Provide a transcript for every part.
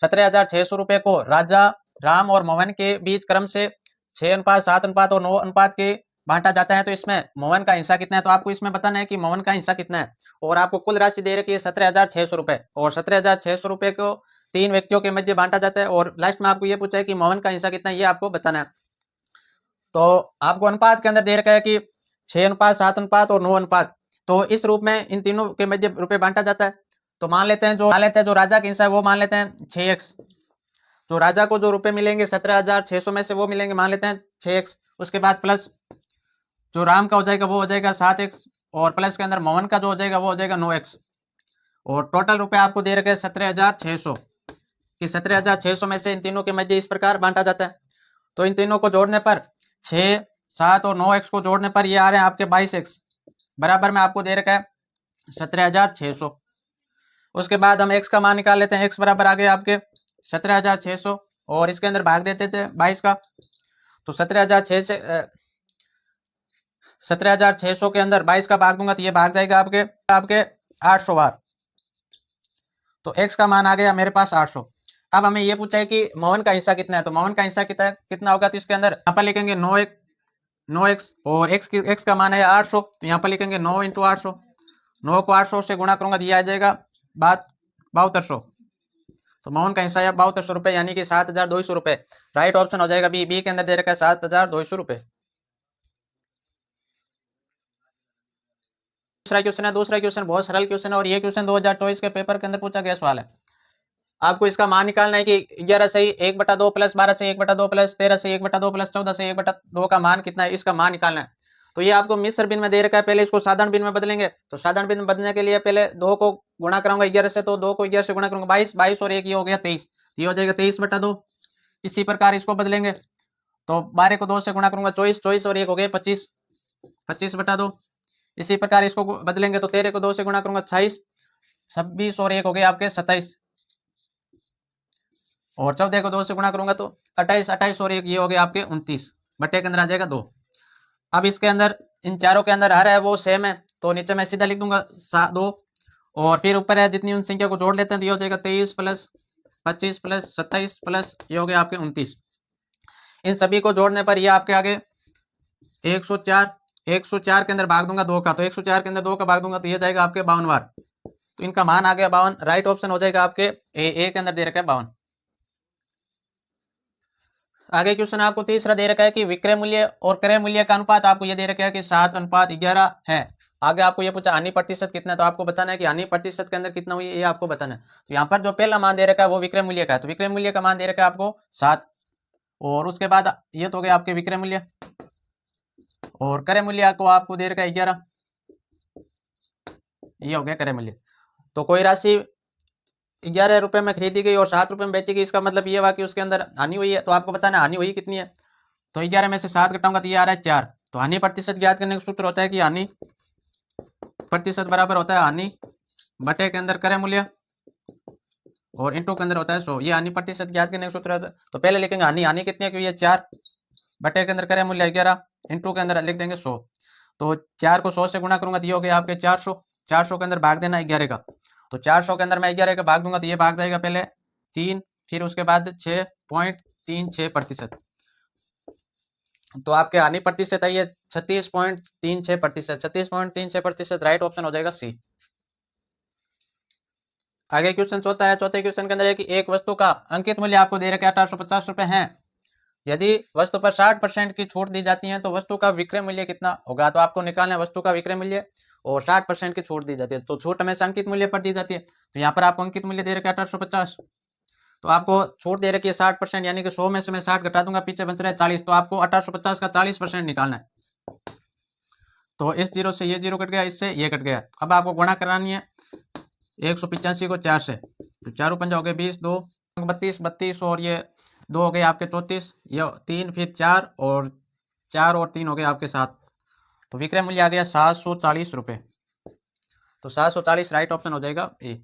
17,600 रुपए को राजा राम और मोहन के बीच क्रम से 6 अनुपात 7 अनुपात और 9 अनुपात के बांटा जाता है, तो इसमें मोहन का हिस्सा कितना है, तो आपको इसमें बताना है कि मोहन का हिस्सा कितना है। और आपको कुल राशि दे रखी है 17,600 रुपए, और 17,600 रुपए को 3 व्यक्तियों के मध्य बांटा जाता है, और लास्ट में आपको ये पूछा है कि मोहन का हिस्सा कितना है, ये आपको बताना है। तो आपको अनुपात के अंदर दे रखा है कि 6 अनुपात 7 अनुपात और 9 अनुपात, तो इस रूप में इन तीनों के मध्य रुपए बांटा जाता है। तो मान लेते हैं जो राजा का हिस्सा है वो मान लेते हैं 6x, जो राजा को जो रुपए मिलेंगे 17,600 में से वो मिलेंगे मान लेते हैं 6x, उसके बाद प्लस जो राम का हो जाएगा वो हो जाएगा 7x, और प्लस के अंदर मोहन का जो हो जाएगा वो हो जाएगा 9x, और टोटल रुपए आपको दे रखे 17,600 कि 17,600 में से इन तीनों के मध्य इस प्रकार बांटा जाता है। तो इन तीनों को जोड़ने पर 6, 7 और 9x को जोड़ने पर ये आ रहे हैं आपके 22x, बराबर में आपको दे रखा है 17,600। उसके बाद हम x का मान निकाल लेते हैं, x बराबर आ गया आपके 17,600, और इसके अंदर भाग देते थे 22 का, तो 17,600 के अंदर 22 का भाग दूंगा तो ये भाग जाएगा आपके 800 बार, तो x का मान आ गया मेरे पास 800। अब हमें ये पूछा है कि मोहन का हिस्सा कितना है, तो मोहन का हिस्सा कितना होगा, तो इसके अंदर यहाँ पर लिखेंगे 9x और x का मान है 800, तो यहाँ पर लिखेंगे 9 × 800, 9 को 800 से गुणा करूंगा तो ये आ जाएगा 7200, तो मोहन का हिस्सा है 7200 रुपए, यानी कि 7,200 रुपए। राइट ऑप्शन हो जाएगा बी के अंदर दे रखा है 7,200 रुपए। दूसरा क्वेश्चन बहुत सरल क्वेश्चन है, और ये क्वेश्चन 2024 के पेपर के अंदर पूछा गया सवाल है। आपको इसका मान निकालना है कि 11 से 1/2 प्लस 12 से 1/2 प्लस 13 से 1/2 प्लस 14 से 1/2 का मान कितना है, इसका मान निकालना है। तो ये आपको मिश्र भिन्न में दे रखा है, पहले इसको साधारण भिन्न में बदलेंगे। तो साधारण भिन्न में बदलने के लिए पहले 2 को गुणा कराऊंगा 11 से, तो 2 को 11 से गुणा करूंगा 22 और 1 ये हो गया 23, ये हो जाएगा 23/2। इसी प्रकार इसको बदलेंगे तो 12 को 2 से गुणा करूंगा 24 और 1 हो गया 25/2। इसी प्रकार इसको बदलेंगे तो 13 को 2 से गुणा करूंगा 26 और 1 हो गया आपके 27, और 14 को 2 से गुणा करूंगा तो 28 और 1 ये हो गया आपके 29, बटे के अंदर आ जाएगा 2। अब इसके अंदर इन चारों के अंदर आ रहा है वो सेम है, तो नीचे मैं सीधा लिख दूंगा 2, और फिर ऊपर है जितनी उन संख्या को जोड़ लेते हैं तो ये हो जाएगा 23 प्लस 25 प्लस 27 प्लस ये हो गया आपके 29। इन सभी को जोड़ने पर ये आपके आगे 104 के अंदर भाग दूंगा 2 का, तो 104 के अंदर 2 का भाग दूंगा तो ये जाएगा आपके 52 बार, तो इनका मान आ गया 52। राइट ऑप्शन हो जाएगा आपके ए के अंदर दे रखा है 52। आगे क्वेश्चन आपको तीसरा दे रखा है कि विक्रय मूल्य और क्रय मूल्य का अनुपात आपको ये दे रखा है कि 7:11 है। आगे आपको ये पूछा हानि प्रतिशत कितना है, तो आपको बताना है कि हानि प्रतिशत के अंदर कितना हुई है ये आपको बताना है। तो यहाँ पर जो पहला मान दे रखा है वो विक्रय मूल्य का है, तो विक्रय मूल्य का मान दे रखा है आपको 7, और उसके बाद ये तो हो गया आपके विक्रय मूल्य, और क्रय मूल्य को आपको दे रखा है 11, ये हो गया क्रय मूल्य। तो कोई राशि 11 रुपए में खरीदी गई और 7 रुपए में बेची गई, इसका मतलब ये हुआ कि उसके अंदर हानि हुई है, तो आपको बताना हानि हुई कितनी है। तो 11 में से 7 घटाऊंगा तो ये आ रहा है 4। तो हानि प्रतिशत ज्ञात करने का सूत्र होता है कि हानि प्रतिशत बराबर होता है हानि बटे के अंदर क्रय मूल्य और इंटू के अंदर होता है 100। ये हानि प्रतिशत ज्ञात करने का सूत्र होता है। तो पहले लिखेंगे हानि कितनी है, क्योंकि ये 4 बटे के अंदर क्रय मूल्य 11 इंटू के अंदर लिख देंगे 100। तो 4 को 100 से गुणा करूंगा तो ये हो गया आपके 400, 400 के अंदर भाग देना 11 का, तो 400 के अंदर मैं 11 का भाग दूंगा तो ये भाग जाएगा पहले 3, फिर उसके बाद 6.36%। तो आपके हानि प्रतिशत है ये 36.36%, 36.36%। राइट ऑप्शन हो जाएगा सी। आगे क्वेश्चन चौथा है। चौथे क्वेश्चन के अंदर है कि एक वस्तु का अंकित मूल्य आपको दे रखा है 1850 रुपए है। यदि वस्तु पर 60% की छूट दी जाती है तो वस्तु का विक्रय मूल्य कितना होगा। तो आपको निकालना है वस्तु का विक्रय मूल्य और 60% की छूट दी जाती है, तो छूट हमेशा अंकित मूल्य पर दी जाती है। तो यहाँ पर आपको अंकित मूल्य दे रखा है 1850, तो आपको छूट दे रखी है 60%, यानी कि 100 में से मैं 60 घटा दूंगा, पीछे बच रहा है 40, तो आपको 1850 का 40% निकालना है। तो इस 0 से ये 0 कट गया, इससे ये कट गया। अब आपको गुणा करानी है 185 को 4 से, तो 4 पंजा हो गए 20, 2 32 और ये 2 हो गए आपके 34, ये 3 फिर 4 और 3 हो गए आपके 7। तो विक्रय मूल्य आ गया 740 रुपये। तो 740 राइट ऑप्शन हो जाएगा ए।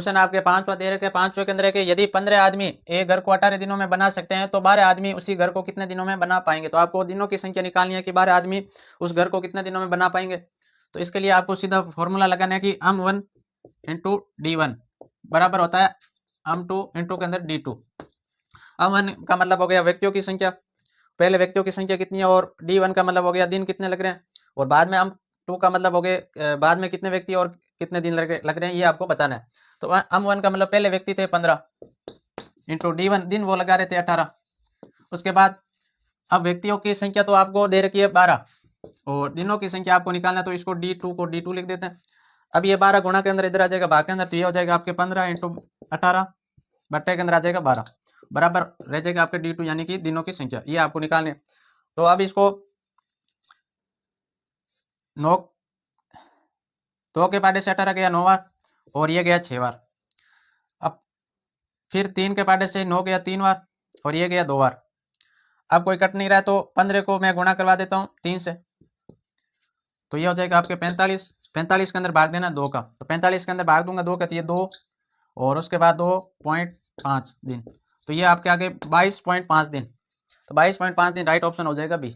क्वेश्चन आपके 5वां दे रखे 5वें के अंदर है कि यदि 15 आदमी एक घर को 18 दिनों में बना सकते हैं तो 12 आदमी उसी घर को कितने दिनों में बना पाएंगे। तो आपको दिनों की संख्या निकालनी है कि 12 आदमी उस घर को कितने दिनों में बना पाएंगे। तो इसके लिए आपको सीधा फॉर्मूला लगाना है कि m1 इंटू D1 बराबर होता है M2 इंटू के अंदर D2। M1 का मतलब हो गया व्यक्तियों की संख्या, पहले व्यक्तियों की संख्या कितनी है, और D1 का मतलब हो गया दिन कितने लग रहे हैं, और बाद में M2 का मतलब हो गए बाद में कितने व्यक्ति और कितने दिन लग रहे हैं, ये आपको बताना है। तो M1 का मतलब पहले व्यक्ति थे 15 इंटू D1 दिन वो लगा रहे थे 18। उसके बाद अब व्यक्तियों की संख्या तो आपको दे रखी है 12 और दिनों की संख्या आपको निकालना है, तो इसको D2 को D2 लिख देते हैं। अब ये 12 गुणा के अंदर इधर आ जाएगा भाग के अंदर, तो ये हो जाएगा आपके 15 इंटू 18 बट्टे के अंदर आ जाएगा 12 बराबर रह जाएगा आपके D2 यानी कि दिनों की संख्या, ये आपको निकालने। तो अब इसको 9 2 के पाटे से 18 गया 9 बार और ये गया 6 बार। अब फिर 3 के पाटे से 9 गया 3 बार और ये गया 2 बार। अब कोई कट नहीं रहा है तो 15 को मैं गुणा करवा देता हूँ 3 से, तो ये हो जाएगा आपके 45। 45 के अंदर भाग देना 2 का, तो 45 के अंदर भाग दूंगा 2 का, तो ये 2 और उसके बाद 2.5 दिन, तो ये आपके आगे 22.5 दिन, तो 22.5 दिन राइट ऑप्शन हो जाएगा बी।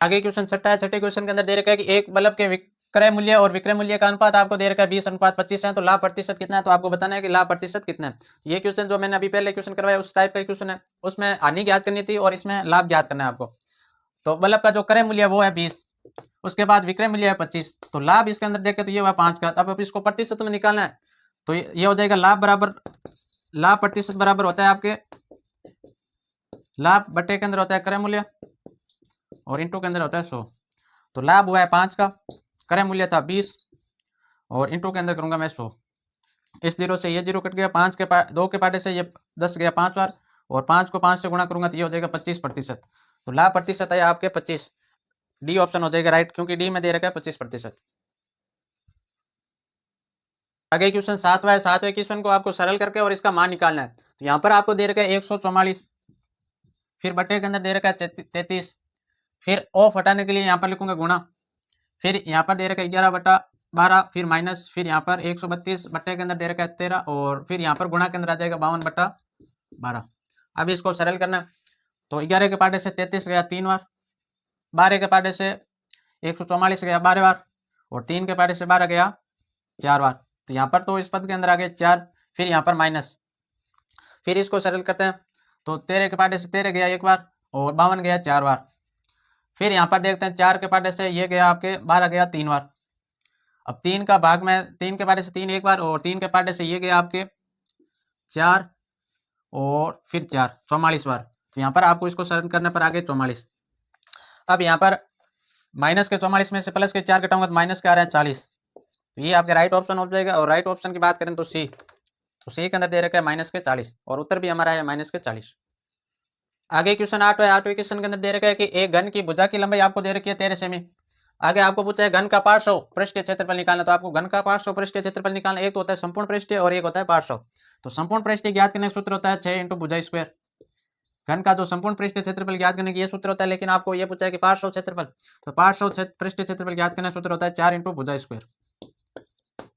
आगे क्वेश्चन छठा है। छठे क्वेश्चन के अंदर दे रखा है कि एक बल्ब के विक्रय मूल्य और विक्रय मूल्य का अनुपात आपको दे रखा है 20:25 है, तो लाभ प्रतिशत कितना है, तो आपको बताना है कि लाभ प्रतिशत कितना है। ये क्वेश्चन जो मैंने अभी पहले क्वेश्चन करवाया उस टाइप का क्वेश्चन है, उसमें हानि ज्ञात करनी थी और इसमें लाभ ज्ञात करना है आपको। तो बल्ब का जो क्रय मूल्य है वो है 20, उसके बाद विक्रय मूल्य है 25, तो लाभ इसके अंदर देखे तो ये हुआ 5 का। अब इसको प्रतिशत में निकालना है, तो ये हो जाएगा लाभ बराबर, लाभ प्रतिशत बराबर होता है आपके लाभ बटे के अंदर होता है क्रय मूल्य और इंटू के अंदर होता है 100। तो लाभ हुआ है 5 का, क्रय मूल्य था 20 और इंटू के अंदर करूंगा मैं 100। इस जीरो से ये जीरो कट गया, 5 के 2 के पाटे से ये 10 गया 5 बार और 5 को 5 से गुणा करूंगा तो ये हो जाएगा 25%। तो लाभ प्रतिशत है आपके 25, डी ऑप्शन हो जाएगा राइट, क्योंकि डी में दे रखा है 25%। आगे क्वेश्चन 7वां है। 7वें क्वेश्चन को आपको सरल करके और इसका मान निकालना है। तो यहाँ पर आपको दे रखा है 144, फिर बटे के अंदर दे रखा है 33, फिर ऑफ हटाने के लिए यहाँ पर लिखूंगा गुणा, फिर यहाँ पर दे रखा है 11/12, फिर माइनस, फिर यहाँ पर 132 बट्टे के अंदर दे रखा है 13 और फिर यहाँ पर गुणा के अंदर आ जाएगा 52/12। अब इसको सरल करना है, तो 11 के पाटे से 33 गया 3 बार, 12 के पाटे से 144 गया 12 बार और 3 के पाटे से 12 गया 4 बार। तो यहाँ पर तो इस पद के अंदर आ गए 4, फिर यहाँ पर माइनस, फिर इसको सरल करते हैं, तो 13 के पाटे से 13 गया 1 बार और 52 गया 4 बार। फिर यहाँ पर देखते हैं 4 के पाटे से ये गया आपके 12 गया 3 बार। अब 3 का भाग में 3 के पाटे से 3 1 बार और 3 के पाटे से ये गया आपके 4 और फिर 4 44 बार। तो यहाँ पर आपको इसको सरल करने पर आगे 44। अब यहाँ पर माइनस के 44 में से प्लस के 4 घटाऊंगा तो माइनस के आ रहा है 40, तो ये आपके राइट ऑप्शन हो जाएगा। और राइट ऑप्शन की बात करें तो सी, तो सी के अंदर दे रखा है माइनस के 40 और उत्तर भी हमारा है माइनस के 40। आगे क्वेश्चन 8 है। 8वें क्वेश्चन के अंदर दे रखा है कि एक घन की भुजा की लंबाई आपको दे रखी है 13 सेमी। आगे आपको पूछा है घन का पार्श्व पृष्ठीय क्षेत्रफल निकालना, तो आपको घन का पार्श्व पृष्ठीय क्षेत्रफल निकालना, एक तो होता है संपूर्ण पृष्ठीय और एक होता है पार्श्व। तो संपूर्ण पृष्ठीय ज्ञात करने का सूत्र होता है 6 इंटू भुजा स्क्वायर। घन का जो संपूर्ण पृष्ठीय क्षेत्रफल ज्ञात करने की ये सूत्र होता है, लेकिन आपको ये पूछा है कि पार्श्व क्षेत्रफल, तो पार्श्व पृष्ठीय क्षेत्रफल ज्ञात करने का सूत्र होता है 4 इंटू भुजा स्क्वायर।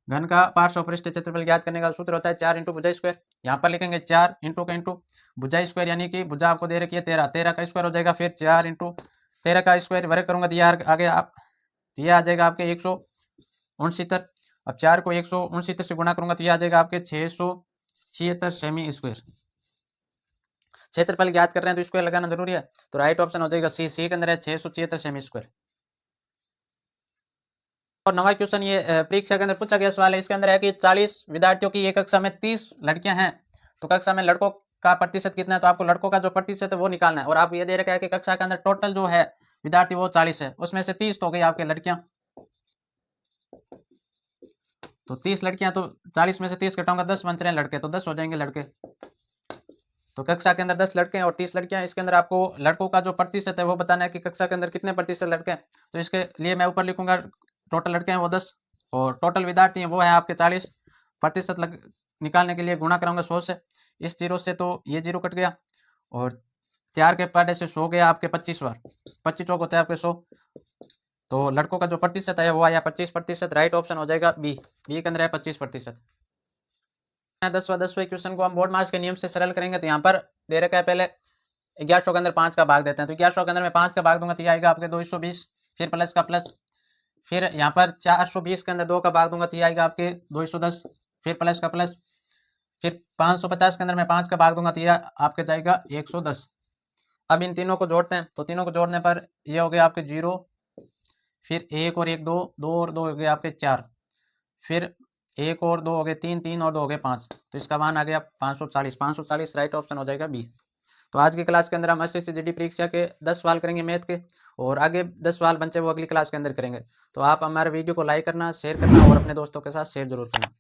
घन का पार्श्व पृष्ठीय क्षेत्रफल ज्ञात करने का सूत्र होता है 4 इंटू भुजा स्क्वायर। यहाँ पर लिखेंगे 4 इंटू का इंटू भुजा स्क्वायर, यानी कि भुजा आपको दे रखी है 13, 13 का स्क्वायर हो जाएगा, फिर 4 इंटू 13 का स्क्वायर वर्ग करूंगा तो ये आगे आप ये आ जाएगा आपके 169। अब 4 को 169 से गुणा करूंगा तो ये आ जाएगा आपके 676 सेमी स्क्वायर। क्षेत्रफल ज्ञात कर रहे हैं तो स्क्वायर लगाना जरूरी है, तो राइट ऑप्शन हो जाएगा सी, सी के अंदर है 676 सेमी स्क्वायर। और 9वां क्वेश्चन ये परीक्षा के अंदर पूछा गया सवाल है। इसके अंदर है कि 40 विद्यार्थियों की एक कक्षा में 30 लड़कियां हैं, तो कक्षा में लड़कों का प्रतिशत कितना है, तो आपको लड़कों का जो प्रतिशत है वो निकालना है। और आप ये दे रखा है कि कक्षा के अंदर टोटल जो है विद्यार्थी वो 40 है, उसमें से 30 तो हो गई आपके लड़कियां, तो 30 लड़कियां, तो 40 में से 30 घटाऊंगा 10 बन रहे हैं लड़के, तो 10 हो जाएंगे लड़के। तो कक्षा के अंदर 10 लड़के हैं और 30 लड़कियां। इसके अंदर आपको लड़कों का जो प्रतिशत है वो बताना है कि कक्षा के अंदर कितने प्रतिशत लड़के हैं। तो इसके लिए मैं ऊपर लिखूंगा टोटल लड़के हैं वो 10 और टोटल विद्यार्थी हैं वो है आपके 40। प्रतिशत निकालने के लिए गुणा कराऊंगा 100 से, इस जीरो से तो ये जीरो कट गया और 4 के पाटे से 100 गया आपके 25 बार, 25 चौक होता है आपके 100। तो लड़कों का जो प्रतिशत है वो आया 25%, राइट ऑप्शन हो जाएगा बी, बी के अंदर है 25%। 10वें क्वेश्चन को हम बोर्ड मास के नियम से सरल करेंगे। तो यहाँ पर दे रखा है पहले 1100 के अंदर 5 का भाग देते हैं, तो 1100 के अंदर मैं 5 का भाग दूंगा तो ये आएगा आपके 220, फिर प्लस का प्लस, फिर यहाँ पर 420 के अंदर 2 का भाग दूंगा तो ये आएगा आपके 210, फिर प्लस का प्लस, फिर 550 के अंदर मैं 5 का भाग दूंगा तो ये आपके जाएगा 110। अब इन तीनों को जोड़ते हैं, तो तीनों को जोड़ने पर ये हो गया आपके 0, फिर 1 और 1 2, 2 और 2 हो गए आपके 4, फिर 1 और 2 हो गए 3, 3 और 2 हो गए 5, तो इसका मान आ गया 540। 540 राइट ऑप्शन हो जाएगा 20। तो आज की क्लास के अंदर हम एसएससी जीडी परीक्षा के 10 सवाल करेंगे मैथ के, और आगे 10 सवाल बचे वो अगली क्लास के अंदर करेंगे। तो आप हमारे वीडियो को लाइक करना, शेयर करना और अपने दोस्तों के साथ शेयर जरूर करना।